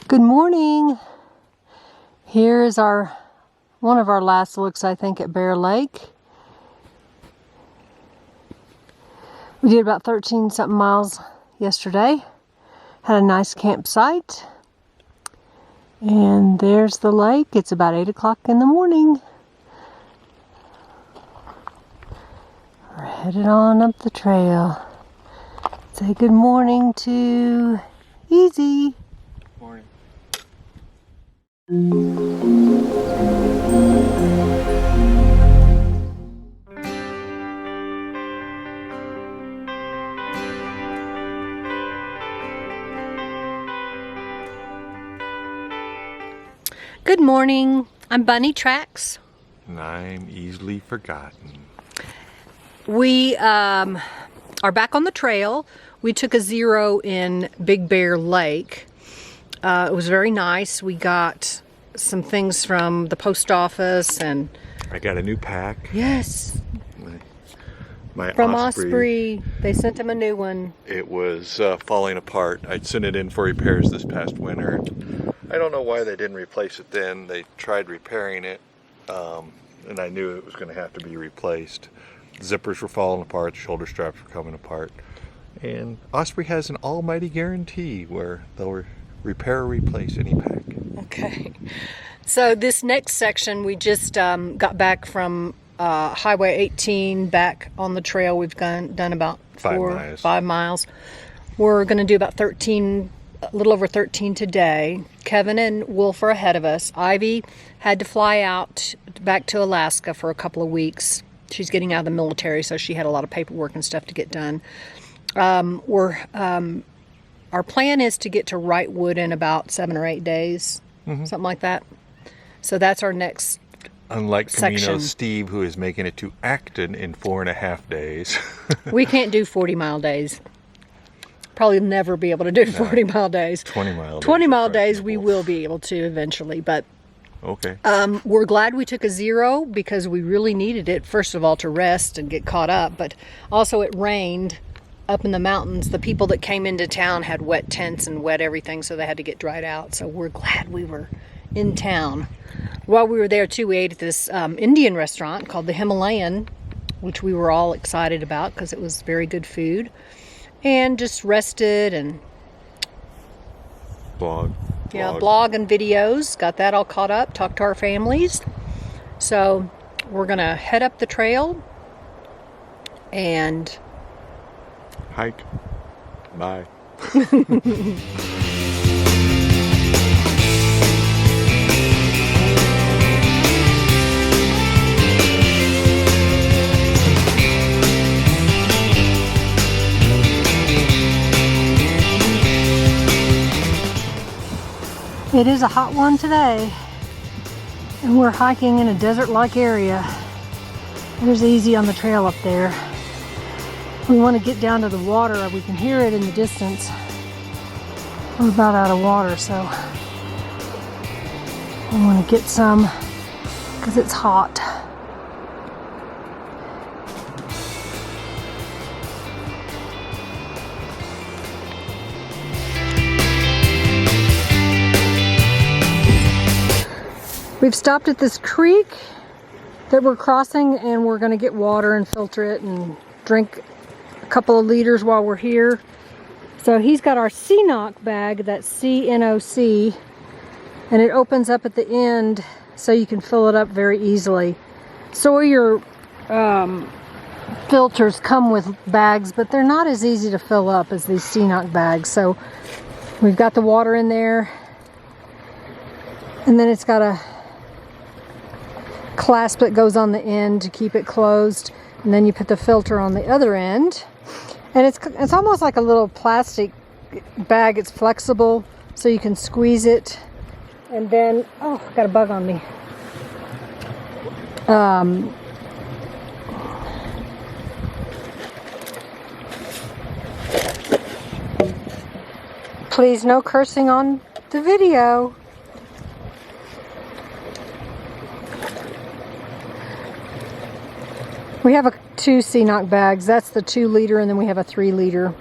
Good morning. Here's one of our last looks, I think, at Bear Lake. We did about 13 something miles yesterday. Had a nice campsite. And there's the lake. It's about 8 o'clock in the morning. We're headed on up the trail. Say good morning to Easy. Morning. Good morning. I'm Bunny Tracks. And I'm easily forgotten. We are back on the trail. We took a zero in Big Bear Lake. It was very nice. We got some things from the post office and... I got a new pack. Yes. My from Osprey. They sent him a new one. It was falling apart. I'd sent it in for repairs this past winter. I don't know why they didn't replace it then. They tried repairing it, and I knew it was going to have to be replaced. Zippers were falling apart, the shoulder straps were coming apart. And Osprey has an almighty guarantee where they'll repair or replace any pack. Okay. So this next section, we just got back from Highway 18 back on the trail. We've done about 5 miles. We're going to do about 13, a little over 13 today. Kevin and Wolf are ahead of us. Ivy had to fly out back to Alaska for a couple of weeks. She's getting out of the military, so she had a lot of paperwork and stuff to get done. Our plan is to get to Wrightwood in about 7 or 8 days, something like that. So that's our next Unlike section. Camino Steve, who is making it to Acton in 4.5 days. We can't do 40-mile days. Probably never be able to do 40-mile days. 20-mile days. 20-mile days we will be able to eventually, but okay. We're glad we took a zero because we really needed it, first of all, to rest and get caught up, but also it rained up in the mountains. The people that came into town had wet tents and wet everything, so they had to get dried out. So we're glad we were in town. While we were there too, we ate at this Indian restaurant called the Himalayan, which we were all excited about because it was very good food, and just rested and blog and videos. Got that all caught up, talked to our families. So we're gonna head up the trail and hike. Bye. It is a hot one today, and we're hiking in a desert-like area. There's Easy on the trail up there. We want to get down to the water. We can hear it in the distance. We're about out of water, so we want to get some because it's hot. We've stopped at this creek that we're crossing, and we're going to get water and filter it and drink a couple of liters while we're here. So he's got our CNOC bag, that's C-N-O-C, and it opens up at the end so you can fill it up very easily. Sawyer filters come with bags, but they're not as easy to fill up as these CNOC bags. So we've got the water in there, and then it's got a clasp that goes on the end to keep it closed, and then you put the filter on the other end, and it's almost like a little plastic bag. It's flexible, so you can squeeze it, and then oh, got a bug on me. Please, no cursing on the video. We have two CNOC bags. That's the 2 liter, and then we have a 3 liter.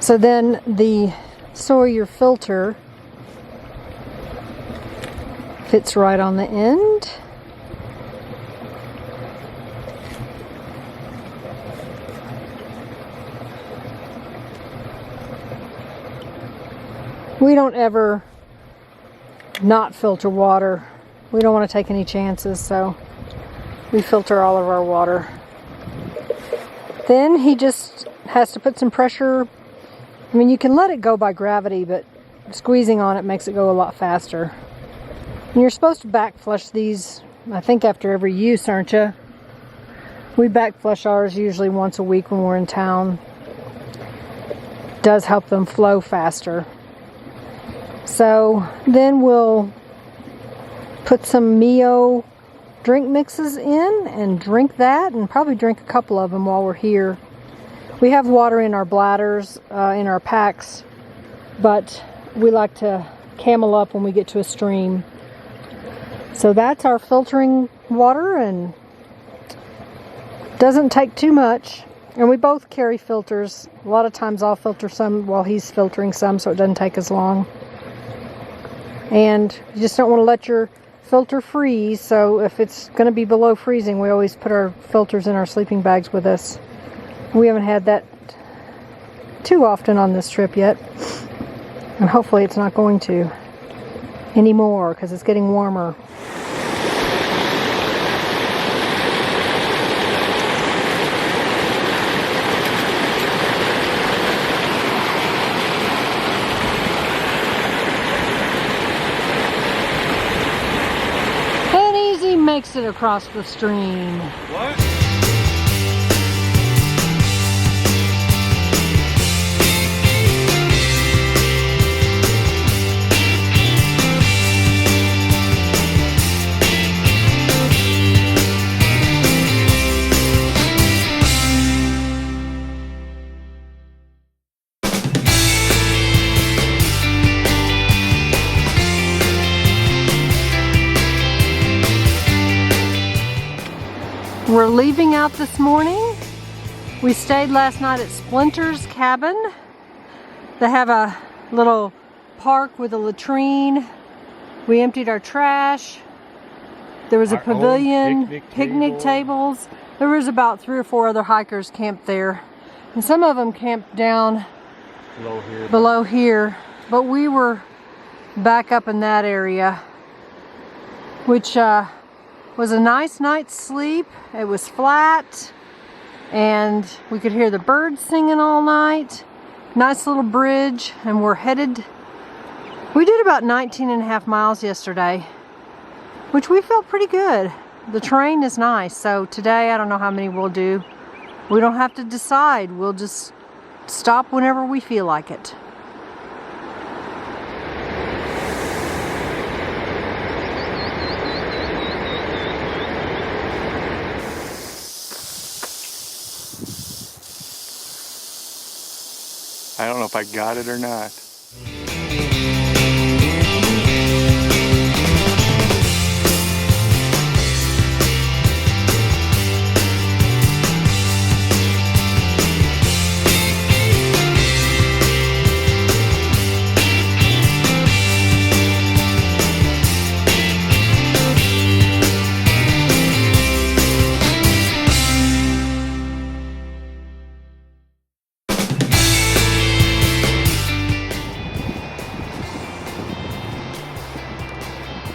So then the Sawyer filter fits right on the end. We don't ever not filter water. We don't want to take any chances, so we filter all of our water. Then he just has to put some pressure. I mean, you can let it go by gravity, but squeezing on it makes it go a lot faster. And you're supposed to back flush these, I think, after every use, aren't you? We back flush ours usually once a week when we're in town. Does help them flow faster. So then we'll put some Mio drink mixes in and drink that, and probably drink a couple of them while we're here. We have water in our bladders, in our packs, but we like to camel up when we get to a stream. So that's our filtering water, and doesn't take too much. And we both carry filters. A lot of times I'll filter some while he's filtering some, so it doesn't take as long. And you just don't want to let your filter freeze, so if it's going to be below freezing, we always put our filters in our sleeping bags with us. We haven't had that too often on this trip yet, and hopefully it's not going to anymore because it's getting warmer. Makes it across the stream. What? We're leaving out this morning. We stayed last night at Splinter's cabin. They have a little park with a latrine. We emptied our trash. There was a pavilion, picnic tables. There was about 3 or 4 other hikers camped there. And some of them camped down below here. But we were back up in that area, which was a nice night's sleep. It was flat and we could hear the birds singing all night. Nice little bridge, and we're headed, we did about 19.5 miles yesterday, which we felt pretty good. The terrain is nice, so today I don't know how many we'll do. We don't have to decide. We'll just stop whenever we feel like it. I don't know if I got it or not.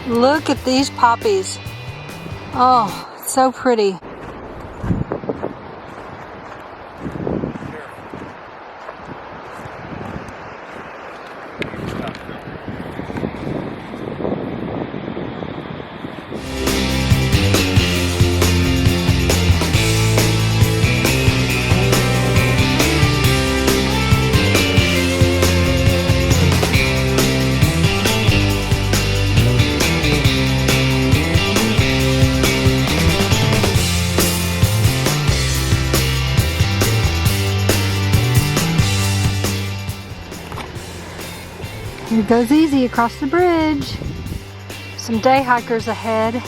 Look at these poppies. Oh, so pretty. It goes easy across the bridge. Some day hikers ahead.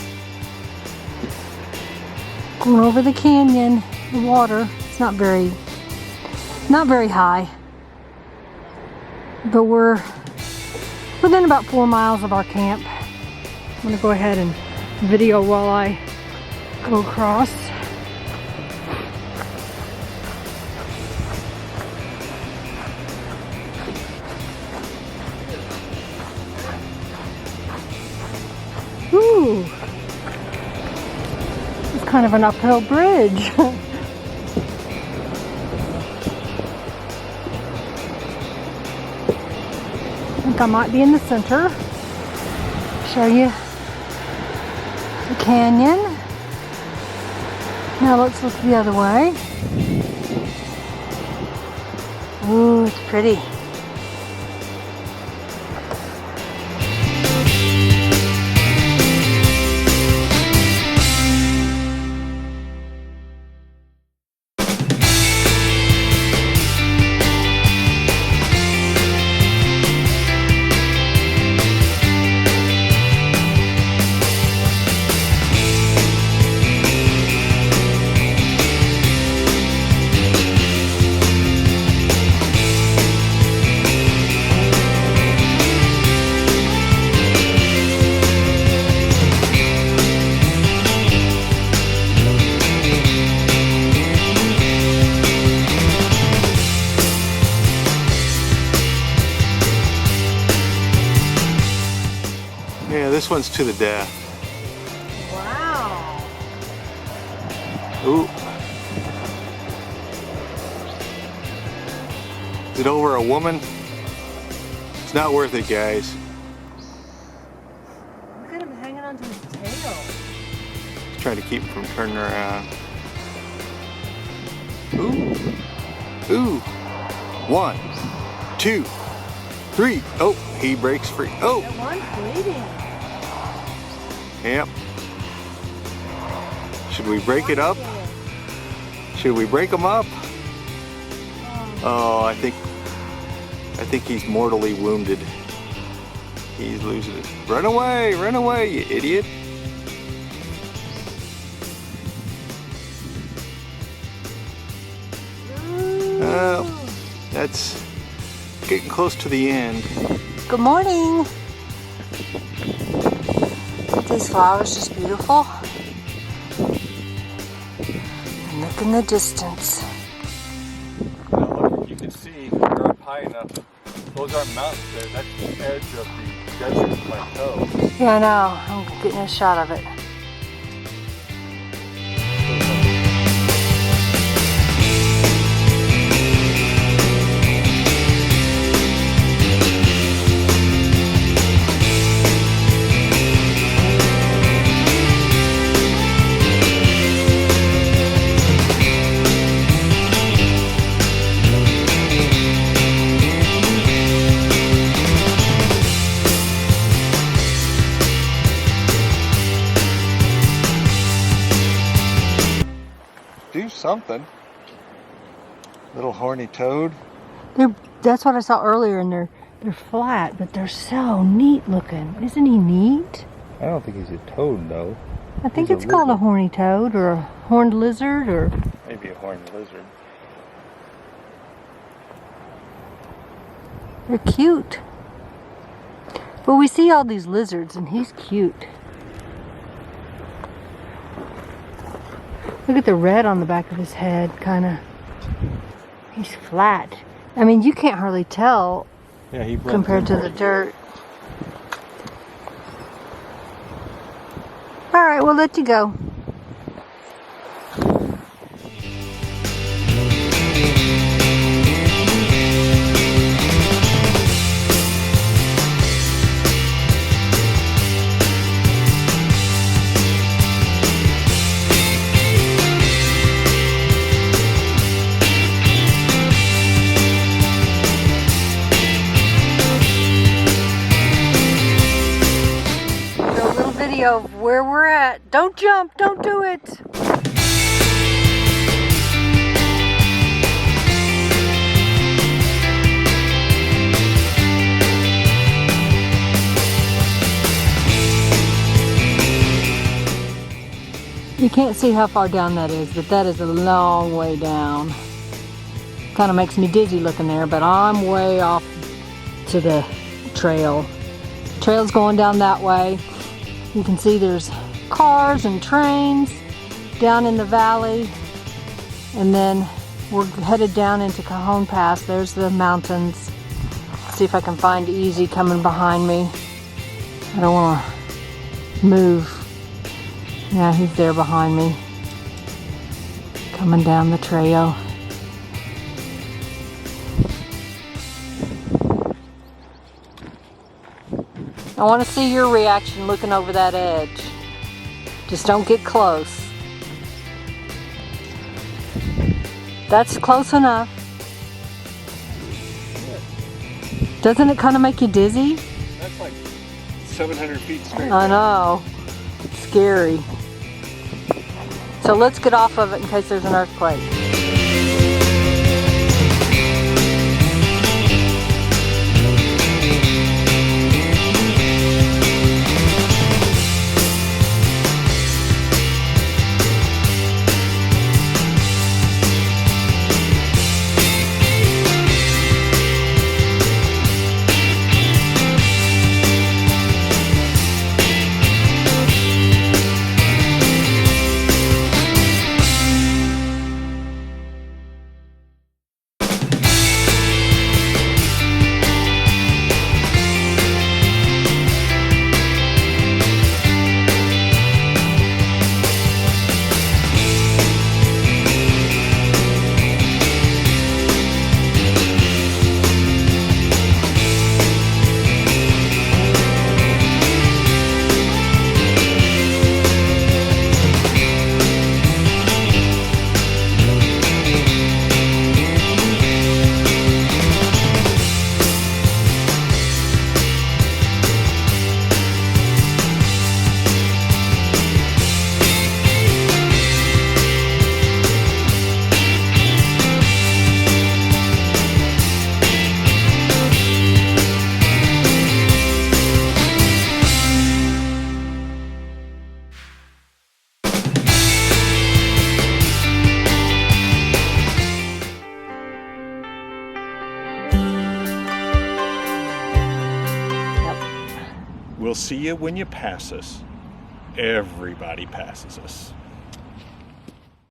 Going over the canyon, the water. It's not very high. But we're within about 4 miles of our camp. I'm gonna go ahead and video while I go across. Ooh, it's kind of an uphill bridge. I think I might be in the center. Show you the canyon. Now let's look the other way. Ooh, it's pretty. Yeah, this one's to the death. Wow. Ooh. Is it over a woman? It's not worth it, guys. Look at him hanging onto his tail. Just trying to keep him from turning around. Ooh. Ooh. 1, 2, 3. Oh, he breaks free. Oh. That one's bleeding. Yep. Should we break it up? Should we break him up? Oh, I think he's mortally wounded. He's losing it. Run away, you idiot. Oh, that's getting close to the end. Good morning. These flowers just beautiful. And look in the distance. Now look, you can see they're up high enough. Those aren't mountains there. That's the edge of the desert plateau. Yeah, I know. I'm getting a shot of it. Do something. Little horny toad. That's what I saw earlier, and they're flat, but they're so neat looking. Isn't he neat? I don't think he's a toad though. I think He's a it's called a lizard. horny toad or a horned lizard or... Maybe a horned lizard. They're cute. But we see all these lizards, and he's cute. Look at the red on the back of his head, kind of. He's flat. I mean, you can't hardly tell Yeah, he blends compared in to the pretty dirt. All right, we'll let you go. Of where we're at. Don't jump, don't do it. You can't see how far down that is, but that is a long way down. Kind of makes me dizzy looking there, but I'm way off to the trail. Trail's going down that way. You can see there's cars and trains down in the valley. And then we're headed down into Cajon Pass. There's the mountains. See if I can find Easy coming behind me. I don't want to move. Yeah, he's there behind me. Coming down the trail. I want to see your reaction looking over that edge. Just don't get close. That's close enough. Doesn't it kind of make you dizzy? That's like 700 feet straight. I know. It's scary. So let's get off of it in case there's an earthquake. We'll see you when you pass us. Everybody passes us.